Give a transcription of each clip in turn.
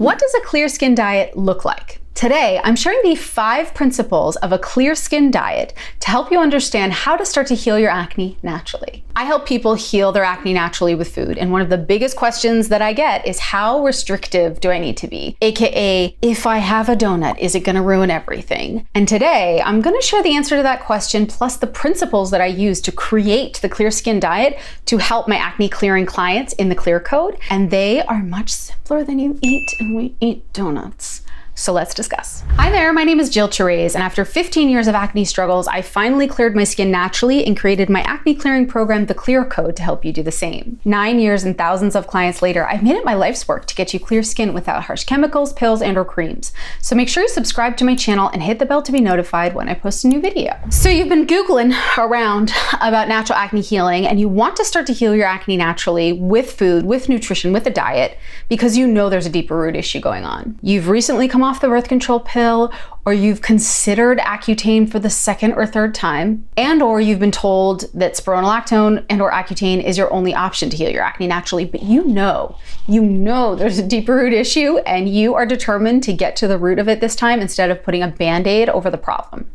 What does a clear skin diet look like? Today, I'm sharing the 5 principles of a clear skin diet to help you understand how to start to heal your acne naturally. I help people heal their acne naturally with food, and one of the biggest questions that I get is how restrictive do I need to be? AKA, if I have a donut, is it gonna ruin everything? And today, I'm gonna share the answer to that question, plus the principles that I use to create the clear skin diet to help my acne clearing clients in the Clear Code, and they are much simpler than you eat, and we eat donuts. So let's discuss. Hi there, my name is Therese, and after 15 years of acne struggles, I finally cleared my skin naturally and created my acne clearing program, the Clear Code, to help you do the same. 9 years and thousands of clients later, I've made it my life's work to get you clear skin without harsh chemicals, pills, and/or creams. So make sure you subscribe to my channel and hit the bell to be notified when I post a new video. So you've been Googling around about natural acne healing, and you want to start to heal your acne naturally with food, with nutrition, with a diet, because you know there's a deeper root issue going on. You've recently come off the birth control pill, or you've considered Accutane for the 2nd or 3rd time, and or you've been told that spironolactone and or Accutane is your only option to heal your acne naturally, but you know there's a deeper root issue and you are determined to get to the root of it this time instead of putting a Band-Aid over the problem.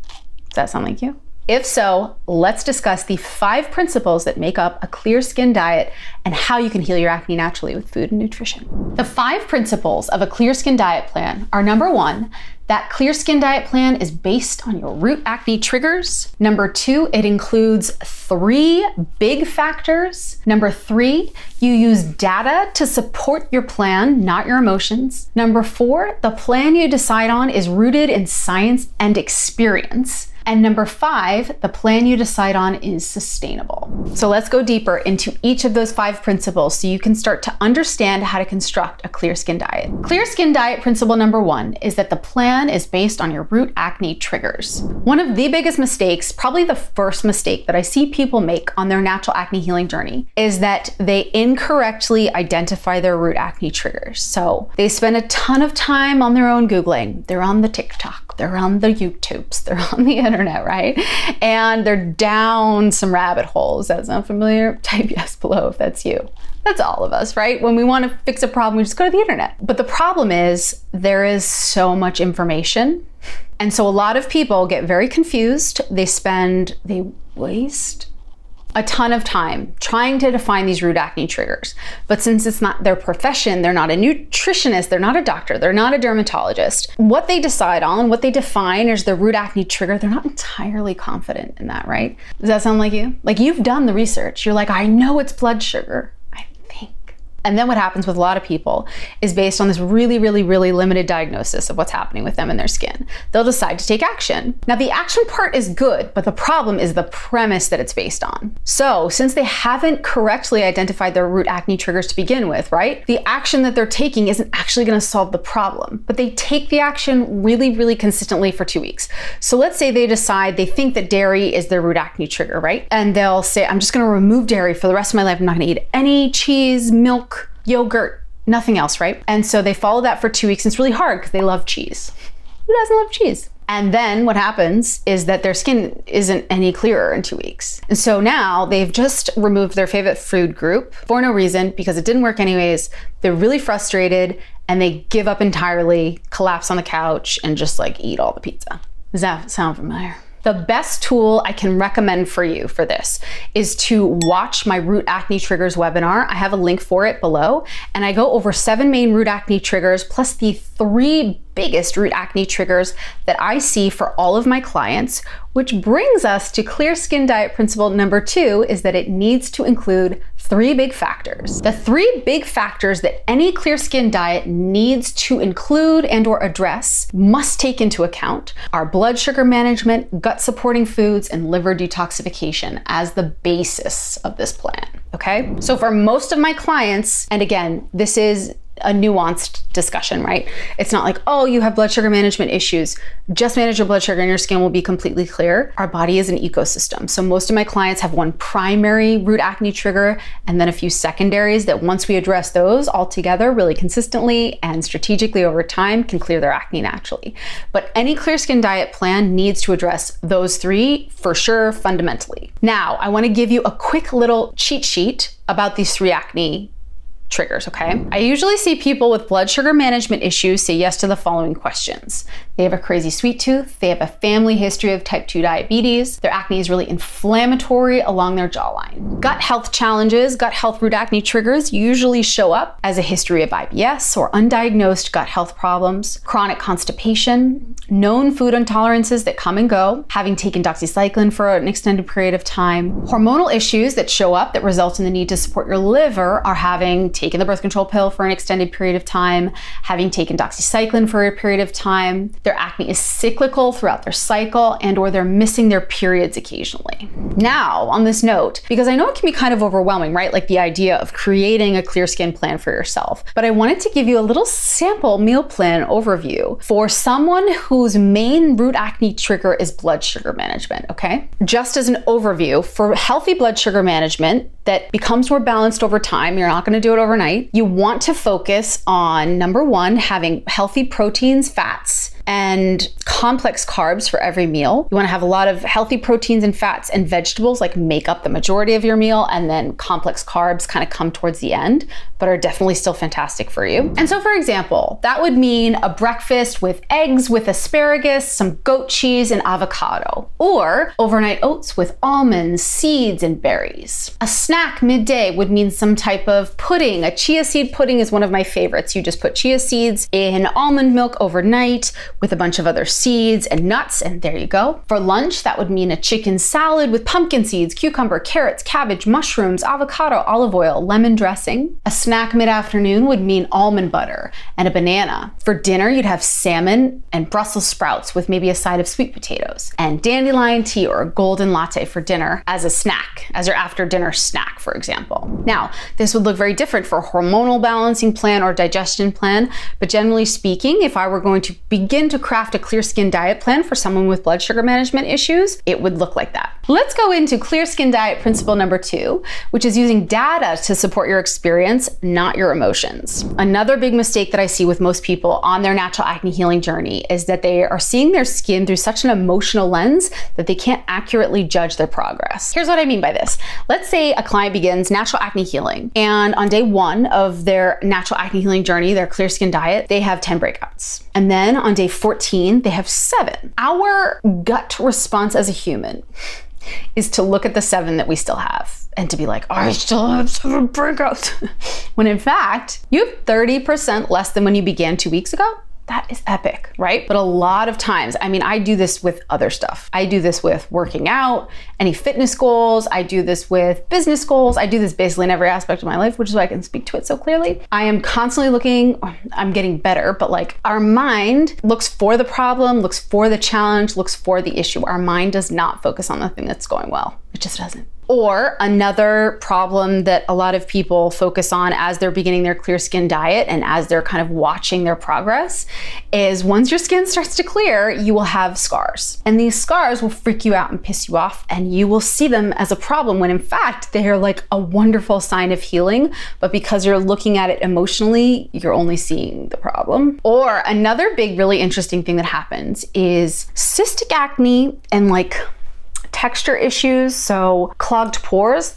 Does that sound like you? If so, let's discuss the 5 principles that make up a clear skin diet and how you can heal your acne naturally with food and nutrition. The 5 principles of a clear skin diet plan are: number 1, that clear skin diet plan is based on your root acne triggers. Number 2, it includes 3 big factors. Number 3, you use data to support your plan, not your emotions. Number 4, the plan you decide on is rooted in science and experience. And number 5, the plan you decide on is sustainable. So let's go deeper into each of those 5 principles so you can start to understand how to construct a clear skin diet. Clear skin diet principle number 1 is that the plan is based on your root acne triggers. One of the biggest mistakes, probably the first mistake that I see people make on their natural acne healing journey, is that they incorrectly identify their root acne triggers. So they spend a ton of time on their own Googling. They're on the TikTok, they're on the YouTubes, they're on the internet, right? And they're down some rabbit holes. That sound familiar? Type yes below if that's you. That's all of us, right? When we want to fix a problem, we just go to the internet. But the problem is there is so much information. And so a lot of people get very confused. They waste a ton of time trying to define these root acne triggers. But since it's not their profession, they're not a nutritionist, they're not a doctor, they're not a dermatologist, what they decide on, what they define as their root acne trigger, they're not entirely confident in that, right? Does that sound like you? Like, you've done the research. You're like, I know it's blood sugar. And then what happens with a lot of people is based on this really limited diagnosis of what's happening with them in their skin. They'll decide to take action. Now, the action part is good, but the problem is the premise that it's based on. So since they haven't correctly identified their root acne triggers to begin with, right? The action that they're taking isn't actually gonna solve the problem, but they take the action really consistently for 2 weeks. So let's say they decide they think that dairy is their root acne trigger, right? And they'll say, I'm just gonna remove dairy for the rest of my life. I'm not gonna eat any cheese, milk, yogurt, nothing else, right? And so they follow that for 2 weeks, and it's really hard because they love cheese. Who doesn't love cheese? And then what happens is that their skin isn't any clearer in 2 weeks. And so now they've just removed their favorite food group for no reason, because it didn't work anyways. They're really frustrated and they give up entirely, collapse on the couch, and just like eat all the pizza. Does that sound familiar? The best tool I can recommend for you for this is to watch my Root Acne Triggers webinar. I have a link for it below, and I go over 7 main root acne triggers plus the 3 biggest root acne triggers that I see for all of my clients, which brings us to clear skin diet principle number 2, is that it needs to include 3 big factors. The 3 big factors that any clear skin diet needs to include and or address, must take into account, are blood sugar management, gut supporting foods, and liver detoxification as the basis of this plan, okay? So for most of my clients, and again, this is a nuanced discussion, right? It's not like, oh, you have blood sugar management issues, just manage your blood sugar and your skin will be completely clear. Our body is an ecosystem. So most of my clients have one primary root acne trigger and then a few secondaries that, once we address those all together really consistently and strategically over time, can clear their acne naturally. But any clear skin diet plan needs to address those 3 for sure, fundamentally. Now, I want to give you a quick little cheat sheet about these 3 acne triggers, okay? I usually see people with blood sugar management issues say yes to the following questions. They have a crazy sweet tooth, they have a family history of type 2 diabetes, their acne is really inflammatory along their jawline. Gut health challenges, gut health root acne triggers usually show up as a history of IBS or undiagnosed gut health problems, chronic constipation, known food intolerances that come and go, having taken doxycycline for an extended period of time, hormonal issues that show up that result in the need to support your liver are having taken the birth control pill for an extended period of time, having taken doxycycline for a period of time, their acne is cyclical throughout their cycle, and or they're missing their periods occasionally. Now, on this note, because I know it can be kind of overwhelming, right? Like the idea of creating a clear skin plan for yourself, but I wanted to give you a little sample meal plan overview for someone whose main root acne trigger is blood sugar management, okay? Just as an overview, for healthy blood sugar management that becomes more balanced over time, you're not gonna do it overnight, you want to focus on, number one, having healthy proteins, fats, and complex carbs for every meal. You want to have a lot of healthy proteins and fats and vegetables like make up the majority of your meal, and then complex carbs kind of come towards the end, but are definitely still fantastic for you. And so for example, that would mean a breakfast with eggs with asparagus, some goat cheese and avocado, or overnight oats with almonds, seeds and berries. A snack midday would mean some type of pudding. A chia seed pudding is one of my favorites. You just put chia seeds in almond milk overnight with a bunch of other seeds and nuts, and there you go. For lunch, that would mean a chicken salad with pumpkin seeds, cucumber, carrots, cabbage, mushrooms, avocado, olive oil, lemon dressing. A snack mid-afternoon would mean almond butter and a banana. For dinner, you'd have salmon and Brussels sprouts with maybe a side of sweet potatoes, and dandelion tea or a golden latte for dinner as a snack, as your after dinner snack, for example. Now, this would look very different for a hormonal balancing plan or digestion plan, but generally speaking, if I were going to begin to craft a clear skin diet plan for someone with blood sugar management issues, it would look like that. Let's go into clear skin diet principle number 2, which is using data to support your experience, not your emotions. Another big mistake that I see with most people on their natural acne healing journey is that they are seeing their skin through such an emotional lens that they can't accurately judge their progress. Here's what I mean by this. Let's say a client begins natural acne healing, and on day 1 of their natural acne healing journey, their clear skin diet, they have 10 breakouts. And then on day 14, they have 7. Our gut response as a human is to look at the 7 that we still have and to be like, I still have 7 breakouts. When in fact, you have 30% less than when you began 2 weeks ago. That is epic, right? But a lot of times, I mean, I do this with other stuff. I do this with working out, any fitness goals. I do this with business goals. I do this basically in every aspect of my life, which is why I can speak to it so clearly. I am constantly looking, I'm getting better, but like our mind looks for the problem, looks for the challenge, looks for the issue. Our mind does not focus on the thing that's going well. It just doesn't. Or another problem that a lot of people focus on as they're beginning their clear skin diet and as they're kind of watching their progress is once your skin starts to clear, you will have scars. And these scars will freak you out and piss you off, and you will see them as a problem when in fact they are like a wonderful sign of healing, but because you're looking at it emotionally, you're only seeing the problem. Or another big, really interesting thing that happens is cystic acne and like texture issues, so clogged pores,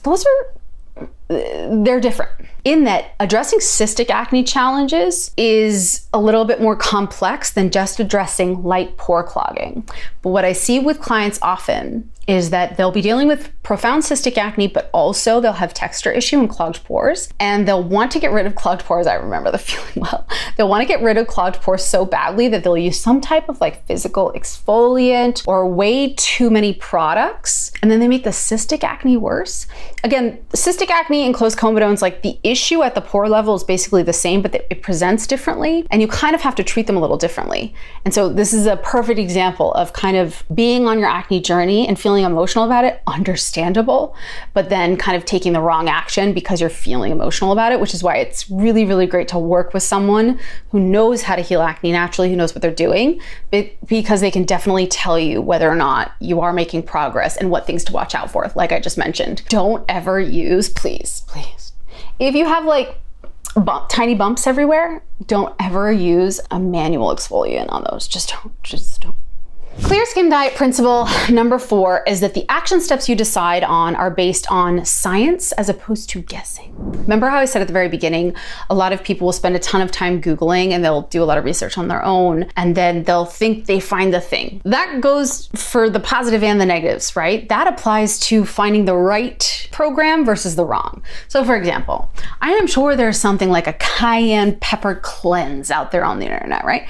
they're different in that addressing cystic acne challenges is a little bit more complex than just addressing light pore clogging. But what I see with clients often is that they'll be dealing with profound cystic acne, but also they'll have texture issue and clogged pores, and they'll want to get rid of clogged pores. I remember the feeling well. They'll want to get rid of clogged pores so badly that they'll use some type of like physical exfoliant or way too many products, and then they make the cystic acne worse. Again, cystic acne and closed comedones, like the issue at the pore level is basically the same, but it presents differently, and you kind of have to treat them a little differently. And so this is a perfect example of kind of being on your acne journey and feeling emotional about it, understandable, but then kind of taking the wrong action because you're feeling emotional about it, which is why it's really, really great to work with someone who knows how to heal acne naturally, who knows what they're doing, because they can definitely tell you whether or not you are making progress and what things to watch out for. Like I just mentioned, don't ever use, please, if you have like tiny bumps everywhere, don't ever use a manual exfoliant on those. Just don't. Clear skin diet principle number 4 is that the action steps you decide on are based on science as opposed to guessing. Remember how I said at the very beginning, a lot of people will spend a ton of time Googling and they'll do a lot of research on their own, and then they'll think they find the thing. That goes for the positive and the negatives, right? That applies to finding the right program versus the wrong. So for example, I am sure there's something like a cayenne pepper cleanse out there on the internet, right?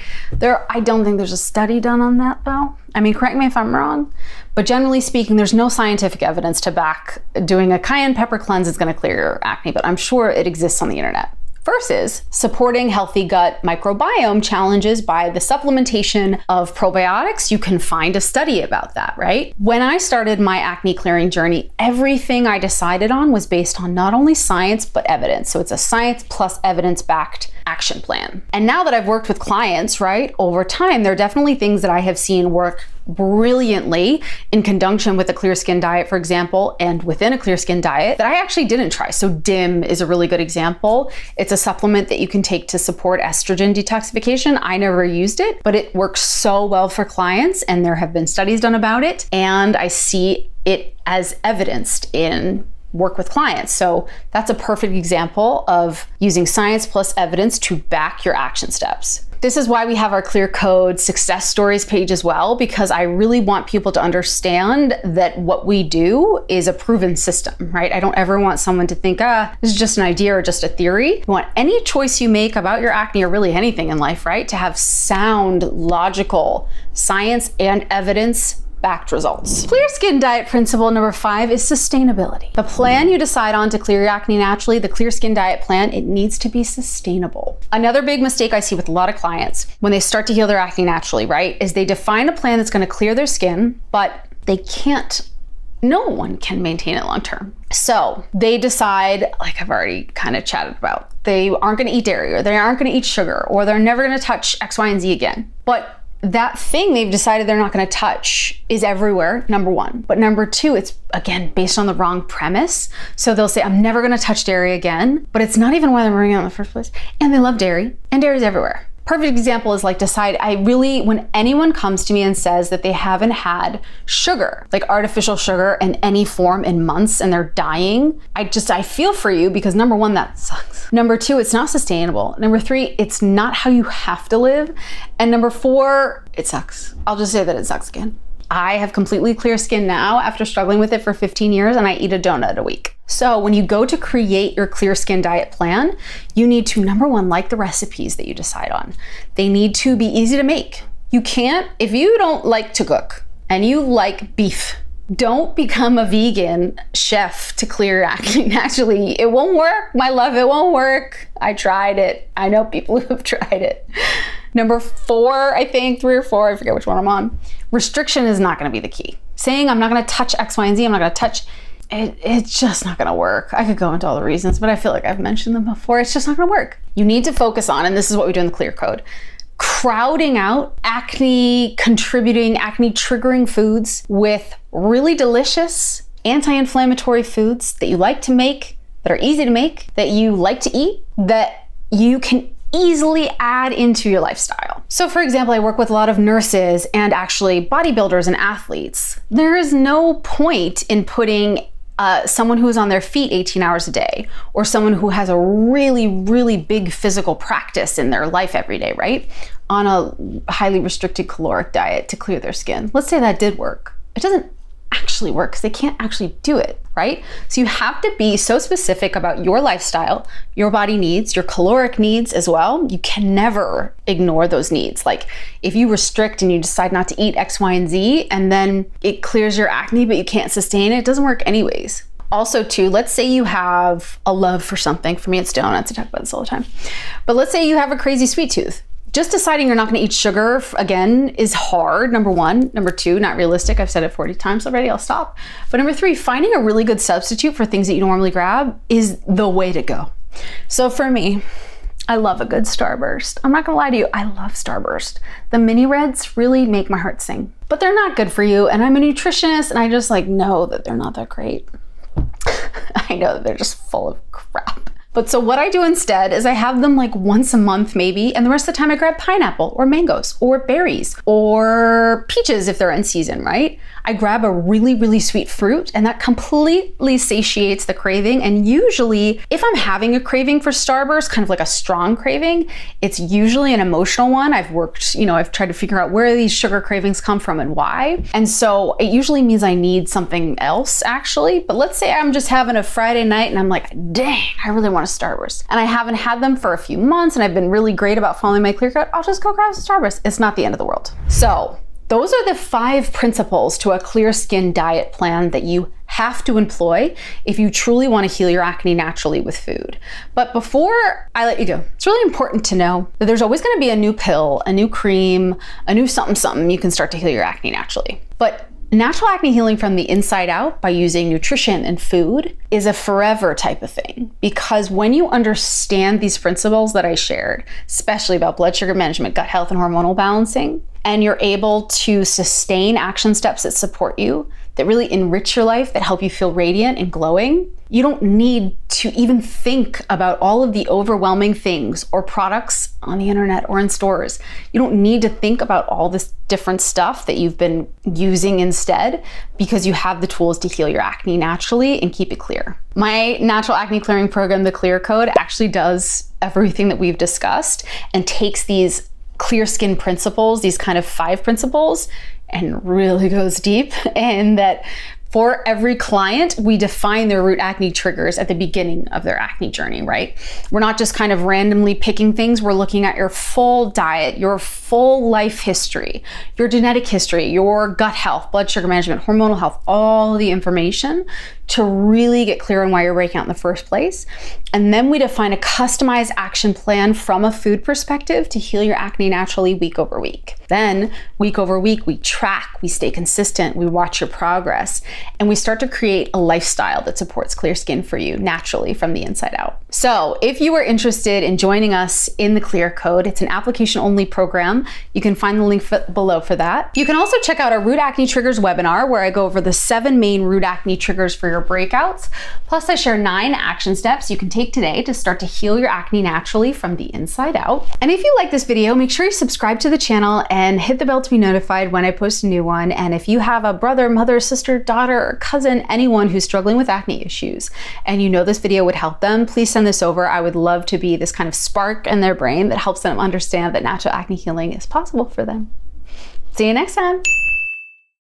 I don't think there's a study done on that though. I mean, correct me if I'm wrong, but generally speaking, there's no scientific evidence to back doing a cayenne pepper cleanse is gonna clear your acne, but I'm sure it exists on the internet. Versus supporting healthy gut microbiome challenges by the supplementation of probiotics. You can find a study about that, right? When I started my acne clearing journey, everything I decided on was based on not only science, but evidence. So it's a science plus evidence-backed action plan. And now that I've worked with clients, right, over time, there are definitely things that I have seen work brilliantly in conjunction with a clear skin diet, for example, and within a clear skin diet that I actually didn't try. So DIM is a really good example. It's a supplement that you can take to support estrogen detoxification. I never used it, but it works so well for clients, and there have been studies done about it, and I see it as evidenced in work with clients. So that's a perfect example of using science plus evidence to back your action steps. This is why we have our Clear Code success stories page as well, because I really want people to understand that what we do is a proven system, right? I don't ever want someone to think, this is just an idea or just a theory. You want any choice you make about your acne or really anything in life, right, to have sound, logical, science and evidence backed results. Clear skin diet principle number 5 is sustainability. The plan you decide on to clear your acne naturally, the clear skin diet plan, it needs to be sustainable. Another big mistake I see with a lot of clients when they start to heal their acne naturally, right, is they define a plan that's going to clear their skin, but they can't. No one can maintain it long term. So they decide, like I've already kind of chatted about, they aren't going to eat dairy, or they aren't going to eat sugar, or they're never going to touch X, Y, and Z again. But that thing they've decided they're not going to touch is everywhere, number 1. But number 2, it's again based on the wrong premise. So they'll say, I'm never going to touch dairy again, but it's not even why they're bringing it in the first place. And they love dairy, and dairy's everywhere. Perfect example is like when anyone comes to me and says that they haven't had sugar, like artificial sugar in any form in months and they're dying, I feel for you, because number 1, that sucks. Number 2, it's not sustainable. Number 3, it's not how you have to live. And number 4, it sucks. I'll just say that it sucks again. I have completely clear skin now after struggling with it for 15 years, and I eat a donut a week. So when you go to create your clear skin diet plan, you need to, number 1, like the recipes that you decide on. They need to be easy to make. You can't, if you don't like to cook and you like beef, don't become a vegan chef to clear your acne naturally. It won't work, my love, it won't work. I tried it. I know people who have tried it. Number 4, I think, 3 or 4, I forget which one I'm on. Restriction is not gonna be the key. Saying I'm not gonna touch X, Y, and Z, I'm not gonna touch, it's just not gonna work. I could go into all the reasons, but I feel like I've mentioned them before. It's just not gonna work. You need to focus on, and this is what we do in the Clear Code, crowding out acne contributing, acne triggering foods with really delicious anti-inflammatory foods that you like to make, that are easy to make, that you like to eat, that you can easily add into your lifestyle. So for example, I work with a lot of nurses and actually bodybuilders and athletes. There is no point in putting someone who's on their feet 18 hours a day, or someone who has a really, really big physical practice in their life every day, right, on a highly restricted caloric diet to clear their skin. Let's say that did work. It doesn't actually work because they can't actually do it, right? So you have to be so specific about your lifestyle, your body needs, your caloric needs as well. You can never ignore those needs. Like if you restrict and you decide not to eat X, Y, and Z, and then it clears your acne, but you can't sustain it, it doesn't work anyways. Also too, let's say you have a love for something. For me, it's donuts. I talk about this all the time. But let's say you have a crazy sweet tooth. Just deciding you're not going to eat sugar, again, is hard, number 1. Number 2, not realistic. I've said it 40 times already, I'll stop. But number 3, finding a really good substitute for things that you normally grab is the way to go. So for me, I love a good Starburst. I'm not gonna lie to you, I love Starburst. The mini reds really make my heart sing. But they're not good for you, and I'm a nutritionist, and I just know that they're not that great. I know that they're just full of crap. But so what I do instead is I have them like once a month maybe, and the rest of the time I grab pineapple or mangoes or berries or peaches if they're in season, right? I grab a really, really sweet fruit, and that completely satiates the craving. And usually if I'm having a craving for Starburst, kind of like a strong craving, it's usually an emotional one. I've worked, I've tried to figure out where these sugar cravings come from and why. And so it usually means I need something else actually. But let's say I'm just having a Friday night and I'm like, dang, I really want a Starburst. And I haven't had them for a few months and I've been really great about following my clear cut. I'll just go grab a Starburst. It's not the end of the world. So those are the 5 principles to a clear skin diet plan that you have to employ if you truly want to heal your acne naturally with food. But before I let you go, it's really important to know that there's always going to be a new pill, a new cream, a new something you can start to heal your acne naturally. But natural acne healing from the inside out by using nutrition and food is a forever type of thing, because when you understand these principles that I shared, especially about blood sugar management, gut health, and hormonal balancing, and you're able to sustain action steps that support you, that really enrich your life, that help you feel radiant and glowing, you don't need to even think about all of the overwhelming things or products on the internet or in stores. You don't need to think about all this different stuff that you've been using instead, because you have the tools to heal your acne naturally and keep it clear. My natural acne clearing program, the Clear Code, actually does everything that we've discussed and takes these clear skin principles, these kind of 5 principles, and really goes deep. And that for every client, we define their root acne triggers at the beginning of their acne journey, right? We're not just kind of randomly picking things. We're looking at your full diet, your full life history, your genetic history, your gut health, blood sugar management, hormonal health, all the information to really get clear on why you're breaking out in the first place. And then we define a customized action plan from a food perspective to heal your acne naturally week over week. Then week over week, we track, we stay consistent, we watch your progress, and we start to create a lifestyle that supports clear skin for you naturally from the inside out. So if you are interested in joining us in the Clear Code, it's an application only program. You can find the link below for that. You can also check out our Root Acne Triggers webinar, where I go over the 7 main root acne triggers for your breakouts. Plus I share 9 action steps you can take today to start to heal your acne naturally from the inside out. And if you like this video, make sure you subscribe to the channel and hit the bell to be notified when I post a new one. And if you have a brother, mother, sister, daughter, or cousin, anyone who's struggling with acne issues, and you know this video would help them, please send this over. I would love to be this kind of spark in their brain that helps them understand that natural acne healing is possible for them. See you next time.